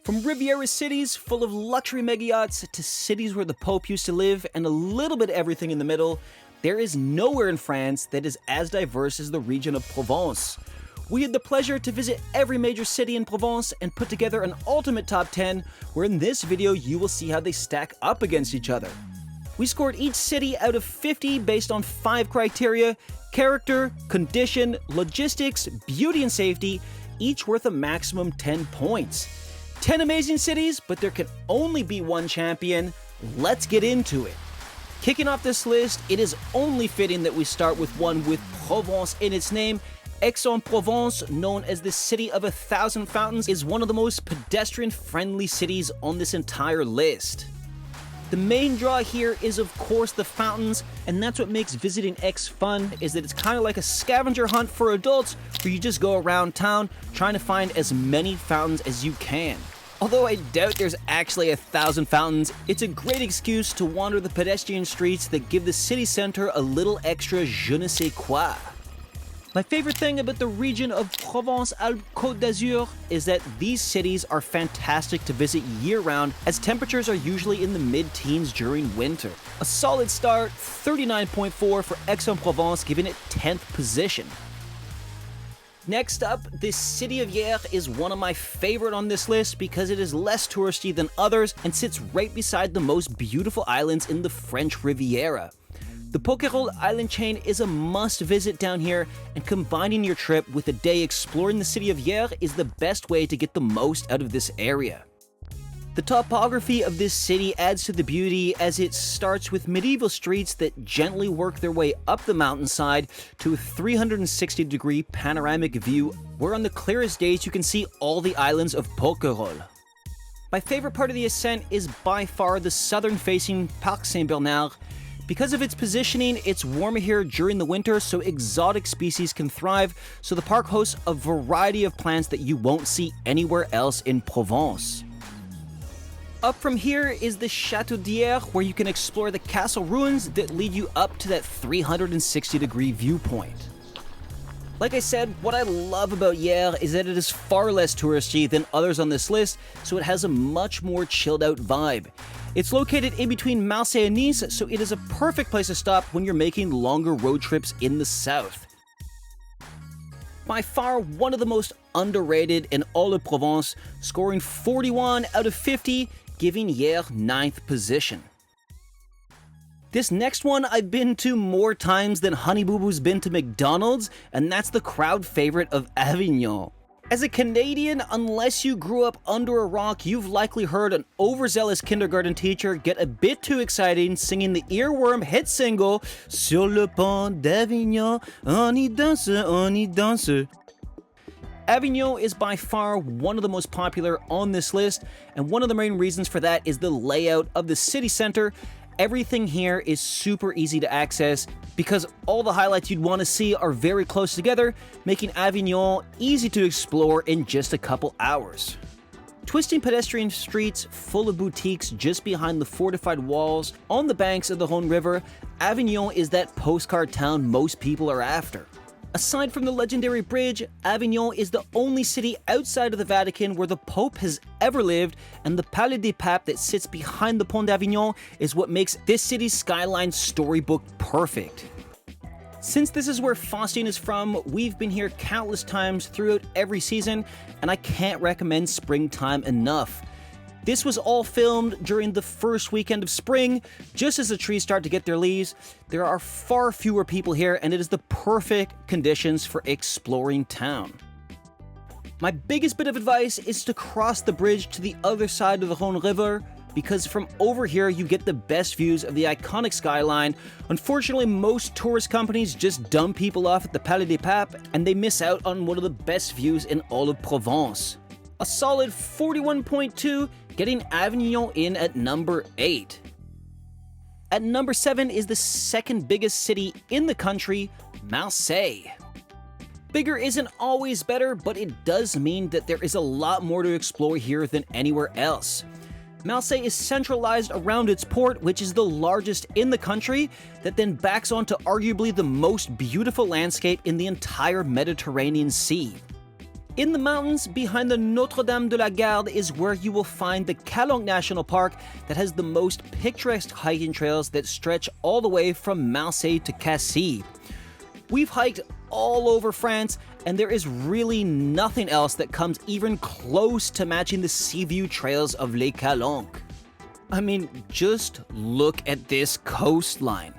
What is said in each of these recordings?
From Riviera cities full of luxury mega yachts to cities where the Pope used to live and a little bit of everything in the middle, there is nowhere in France that is as diverse as the region of Provence. We had the pleasure to visit every major city in Provence and put together an ultimate top 10, where in this video you will see how they stack up against each other. We scored each city out of 50 based on 5 criteria: character, condition, logistics, beauty and safety, each worth a maximum 10 points. 10 amazing cities, but there can only be one champion. Let's get into it. Kicking off this list, it is only fitting that we start with one with Provence in its name. Aix En Provence, known as the City of 1,000 Fountains, is one of the most pedestrian-friendly cities on this entire list. The main draw here is of course the fountains, and that's what makes visiting Aix fun, is that it's kind of like a scavenger hunt for adults where you just go around town trying to find as many fountains as you can. Although I doubt there's actually 1,000 fountains, it's a great excuse to wander the pedestrian streets that give the city center a little extra je ne sais quoi. My favorite thing about the region of Provence-Alpes-Côte d'Azur is that these cities are fantastic to visit year-round, as temperatures are usually in the mid-teens during winter. A solid start, 39.4 for Aix En Provence, giving it 10th position. Next up, the city of Hyeres is one of my favorite on this list because it is less touristy than others and sits right beside the most beautiful islands in the French Riviera. The Pokerol island chain is a must-visit down here, and combining your trip with a day exploring the city of Hyeres is the best way to get the most out of this area. The topography of this city adds to the beauty, as it starts with medieval streets that gently work their way up the mountainside to a 360-degree panoramic view, where on the clearest days you can see all the islands of Pokerol. My favorite part of the ascent is by far the southern-facing Parc Saint-Bernard. Because of its positioning, it's warmer here during the winter, so exotic species can thrive, so the park hosts a variety of plants that you won't see anywhere else in Provence. Up from here is the Château d'Hyeres, where you can explore the castle ruins that lead you up to that 360-degree viewpoint. Like I said, what I love about Hyeres is that it is far less touristy than others on this list, so it has a much more chilled out vibe. It's located in between Marseille and Nice, so it is a perfect place to stop when you're making longer road trips in the south. By far one of the most underrated in all of Provence, scoring 41 out of 50, giving Hyeres 9th position. This next one I've been to more times than Honey Boo Boo's been to McDonald's, and that's the crowd favorite of Avignon. As a Canadian, unless you grew up under a rock, you've likely heard an overzealous kindergarten teacher get a bit too excited singing the earworm hit single, Sur le pont d'Avignon, on y danse, on y danse. Avignon is by far one of the most popular on this list, and one of the main reasons for that is the layout of the city center. Everything here is super easy to access because all the highlights you'd want to see are very close together, making Avignon easy to explore in just a couple hours. Twisting pedestrian streets full of boutiques just behind the fortified walls on the banks of the Rhône River, Avignon is that postcard town most people are after. Aside from the legendary bridge, Avignon is the only city outside of the Vatican where the Pope has ever lived, and the Palais des Papes that sits behind the Pont d'Avignon is what makes this city's skyline storybook perfect. Since this is where Faustine is from, we've been here countless times throughout every season, and I can't recommend springtime enough. This was all filmed during the first weekend of spring, just as the trees start to get their leaves. There are far fewer people here, and it is the perfect conditions for exploring town. My biggest bit of advice is to cross the bridge to the other side of the Rhône River, because from over here you get the best views of the iconic skyline. Unfortunately, most tourist companies just dump people off at the Palais des Papes, and they miss out on one of the best views in all of Provence. A solid 41.2, getting Avignon in at number 8. At number 7 is the second biggest city in the country, Marseille. Bigger isn't always better, but it does mean that there is a lot more to explore here than anywhere else. Marseille is centralized around its port, which is the largest in the country, that then backs onto arguably the most beautiful landscape in the entire Mediterranean Sea. In the mountains behind the Notre-Dame de la Garde is where you will find the Calanque National Park that has the most picturesque hiking trails that stretch all the way from Marseille to Cassis. We've hiked all over France, and there is really nothing else that comes even close to matching the sea view trails of Les Calanques. I mean, just look at this coastline.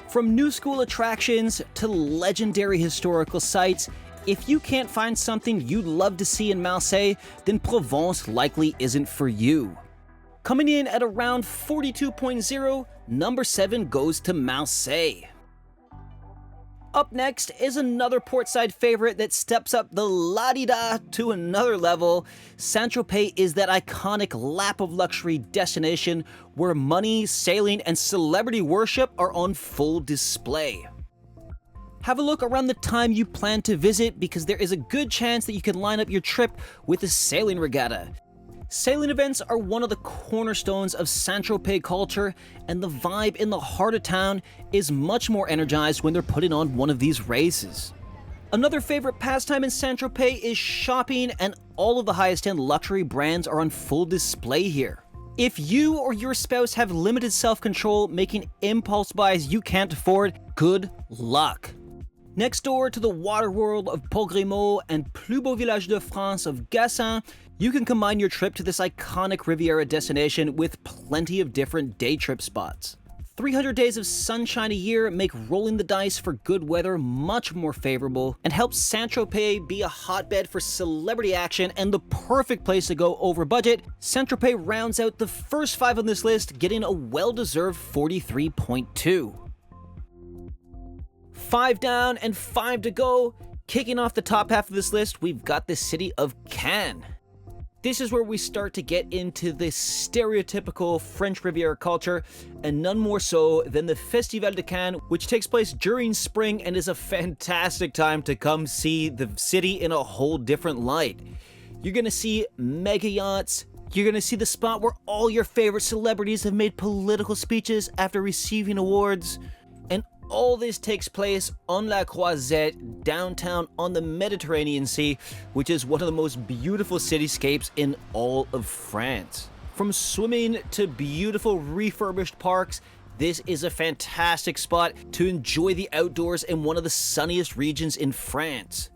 From new school attractions to legendary historical sites, if you can't find something you'd love to see in Marseille, then Provence likely isn't for you. Coming in at around 42.0, number 7 goes to Marseille. Up next is another portside favorite that steps up the la-di-da to another level. Saint-Tropez is that iconic lap of luxury destination where money, sailing, and celebrity worship are on full display. Have a look around the time you plan to visit because there is a good chance that you can line up your trip with a sailing regatta. Sailing events are one of the cornerstones of Saint-Tropez culture, and the vibe in the heart of town is much more energized when they're putting on one of these races. Another favorite pastime in Saint-Tropez is shopping, and all of the highest-end luxury brands are on full display here. If you or your spouse have limited self-control making impulse buys you can't afford, good luck. Next door to the water world of Port-Grimaud and Plus Beau Village de France of Gassin, you can combine your trip to this iconic Riviera destination with plenty of different day trip spots. 300 days of sunshine a year make rolling the dice for good weather much more favorable and helps Saint-Tropez be a hotbed for celebrity action and the perfect place to go over budget. Saint-Tropez rounds out the first 5 on this list, getting a well-deserved 43.2. 5 down and 5 to go. Kicking off the top half of this list, we've got the city of Cannes. This is where we start to get into the stereotypical French Riviera culture, and none more so than the Festival de Cannes, which takes place during spring and is a fantastic time to come see the city in a whole different light. You're gonna see mega yachts, you're gonna see the spot where all your favorite celebrities have made political speeches after receiving awards, and all this takes place on La Croisette, downtown on the Mediterranean Sea, which is one of the most beautiful cityscapes in all of France. From swimming to beautiful refurbished parks, this is a fantastic spot to enjoy the outdoors in one of the sunniest regions in France.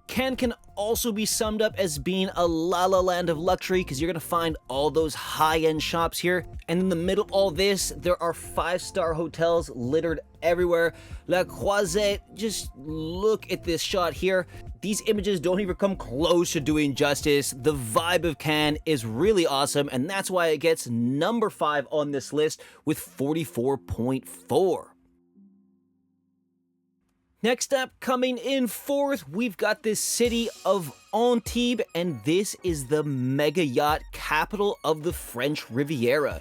Cannes can also be summed up as being a la la land of luxury because you're going to find all those high-end shops here. And in the middle of all this, there are 5-star hotels littered everywhere. La Croisette, just look at this shot here. These images don't even come close to doing justice. The vibe of Cannes is really awesome, and that's why it gets number 5 on this list with 44.4. Next up, coming in 4th, we've got this city of Antibes, and this is the mega yacht capital of the French Riviera.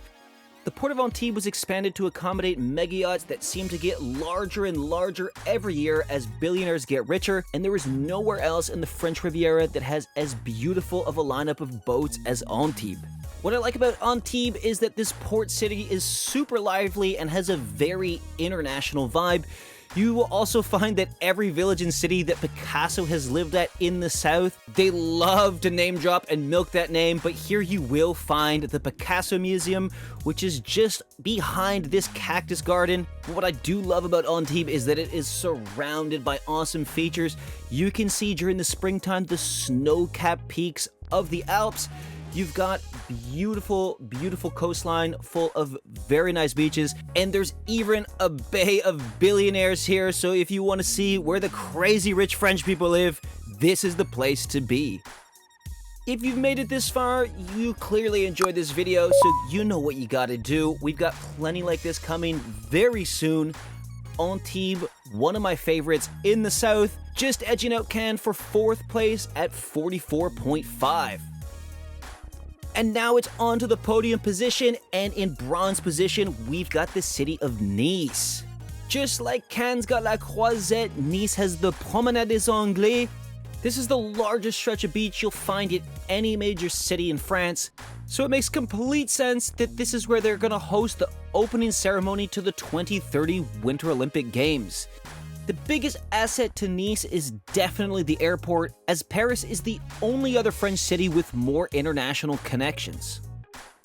The port of Antibes was expanded to accommodate mega yachts that seem to get larger and larger every year as billionaires get richer, and there is nowhere else in the French Riviera that has as beautiful of a lineup of boats as Antibes. What I like about Antibes is that this port city is super lively and has a very international vibe. You will also find that every village and city that Picasso has lived at in the south, they love to name drop and milk that name, but here you will find the Picasso Museum, which is just behind this cactus garden. But what I do love about Antibes is that it is surrounded by awesome features. You can see during the springtime the snow-capped peaks of the Alps. You've got beautiful, beautiful coastline full of very nice beaches, and there's even a bay of billionaires here, so if you want to see where the crazy rich French people live, this is the place to be. If you've made it this far, you clearly enjoyed this video, so you know what you gotta do. We've got plenty like this coming very soon. Antibes, one of my favorites in the south, just edging out Cannes for 4th place at 44.5. And now it's on to the podium position, and in bronze position, we've got the city of Nice. Just like Cannes got La Croisette, Nice has the Promenade des Anglais. This is the largest stretch of beach you'll find in any major city in France, so it makes complete sense that this is where they're gonna host the opening ceremony to the 2030 Winter Olympic Games. The biggest asset to Nice is definitely the airport, as Paris is the only other French city with more international connections.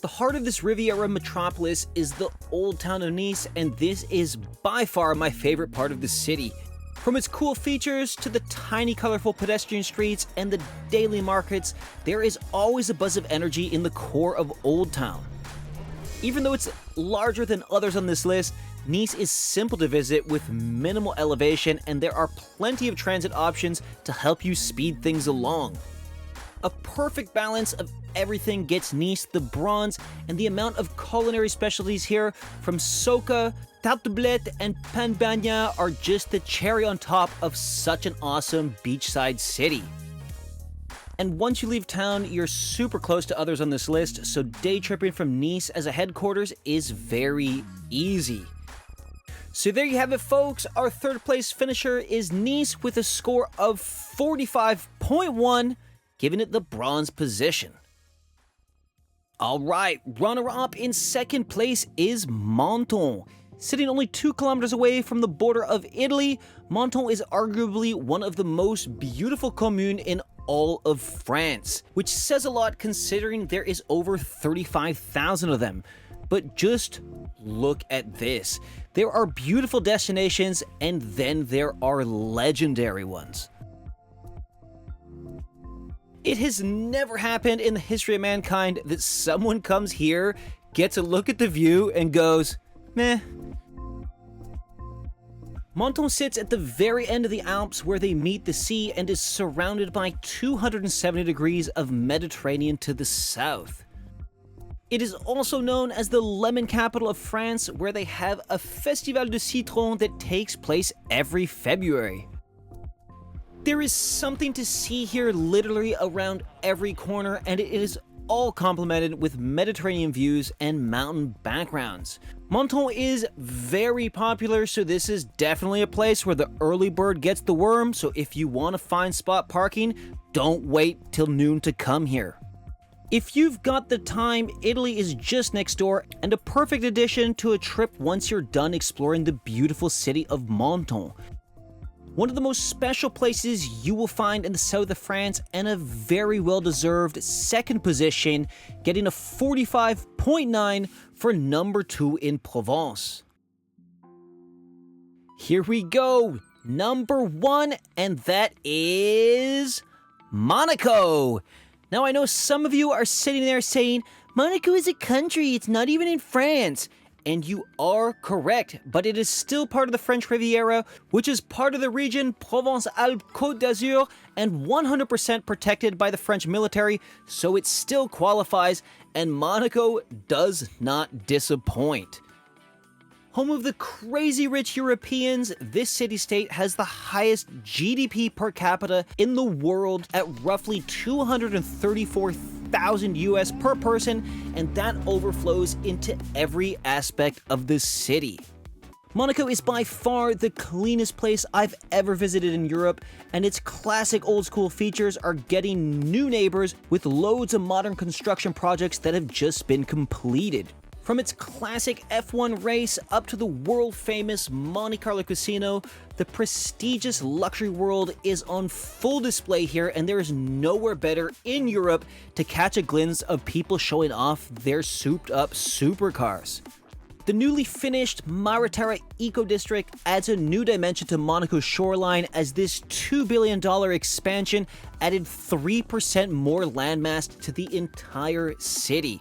The heart of this Riviera metropolis is the old town of Nice, and this is by far my favorite part of the city. From its cool features to the tiny colorful pedestrian streets and the daily markets, there is always a buzz of energy in the core of Old Town. Even though it's larger than others on this list, Nice is simple to visit with minimal elevation, and there are plenty of transit options to help you speed things along. A perfect balance of everything gets Nice the bronze, and the amount of culinary specialties here, from soca, tartelette, and pain beignet, are just the cherry on top of such an awesome beachside city. And once you leave town, you're super close to others on this list, so day tripping from Nice as a headquarters is very easy. So there you have it, folks. Our third place finisher is Nice with a score of 45.1, giving it the bronze position. Alright, runner-up in second place is Menton. Sitting only 2 kilometers away from the border of Italy, Menton is arguably one of the most beautiful communes in all of France, which says a lot considering there is over 35,000 of them. But just look at this. There are beautiful destinations, and then there are legendary ones. It has never happened in the history of mankind that someone comes here, gets a look at the view, and goes, meh. Menton sits at the very end of the Alps where they meet the sea and is surrounded by 270 degrees of Mediterranean to the south. It is also known as the lemon capital of France, where they have a Festival de Citron that takes place every February. There is something to see here literally around every corner, and it is all complemented with Mediterranean views and mountain backgrounds. Menton is very popular, so this is definitely a place where the early bird gets the worm, so if you want to find spot parking, don't wait till noon to come here. If you've got the time, Italy is just next door and a perfect addition to a trip once you're done exploring the beautiful city of Menton. One of the most special places you will find in the south of France, and a very well-deserved second position, getting a 45.9 for number 2 in Provence. Here we go, number 1, and that is Monaco. Now I know some of you are sitting there saying, Monaco is a country, it's not even in France. And you are correct, but it is still part of the French Riviera, which is part of the region Provence-Alpes-Côte d'Azur and 100% protected by the French military, so it still qualifies, and Monaco does not disappoint. Home of the crazy rich Europeans, this city-state has the highest GDP per capita in the world at roughly $234,000 US per person, and that overflows into every aspect of the city. Monaco is by far the cleanest place I've ever visited in Europe, and its classic old school features are getting new neighbors with loads of modern construction projects that have just been completed. From its classic F1 race up to the world-famous Monte Carlo casino, the prestigious luxury world is on full display here, and there is nowhere better in Europe to catch a glimpse of people showing off their souped-up supercars. The newly finished Maritara Eco District adds a new dimension to Monaco's shoreline, as this $2 billion expansion added 3% more landmass to the entire city.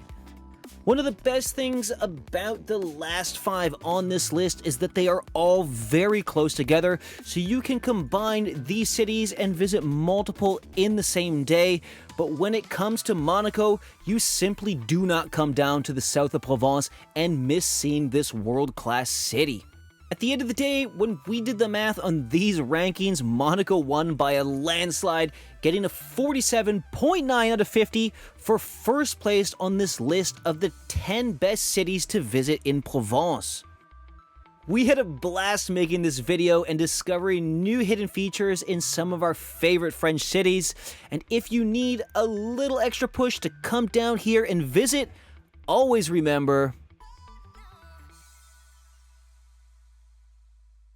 One of the best things about the last 5 on this list is that they are all very close together, so you can combine these cities and visit multiple in the same day. But when it comes to Monaco, you simply do not come down to the south of Provence and miss seeing this world-class city. At the end of the day, when we did the math on these rankings, Monaco won by a landslide, getting a 47.9 out of 50 for first place on this list of the 10 best cities to visit in Provence. We had a blast making this video and discovering new hidden features in some of our favorite French cities, and if you need a little extra push to come down here and visit, always remember,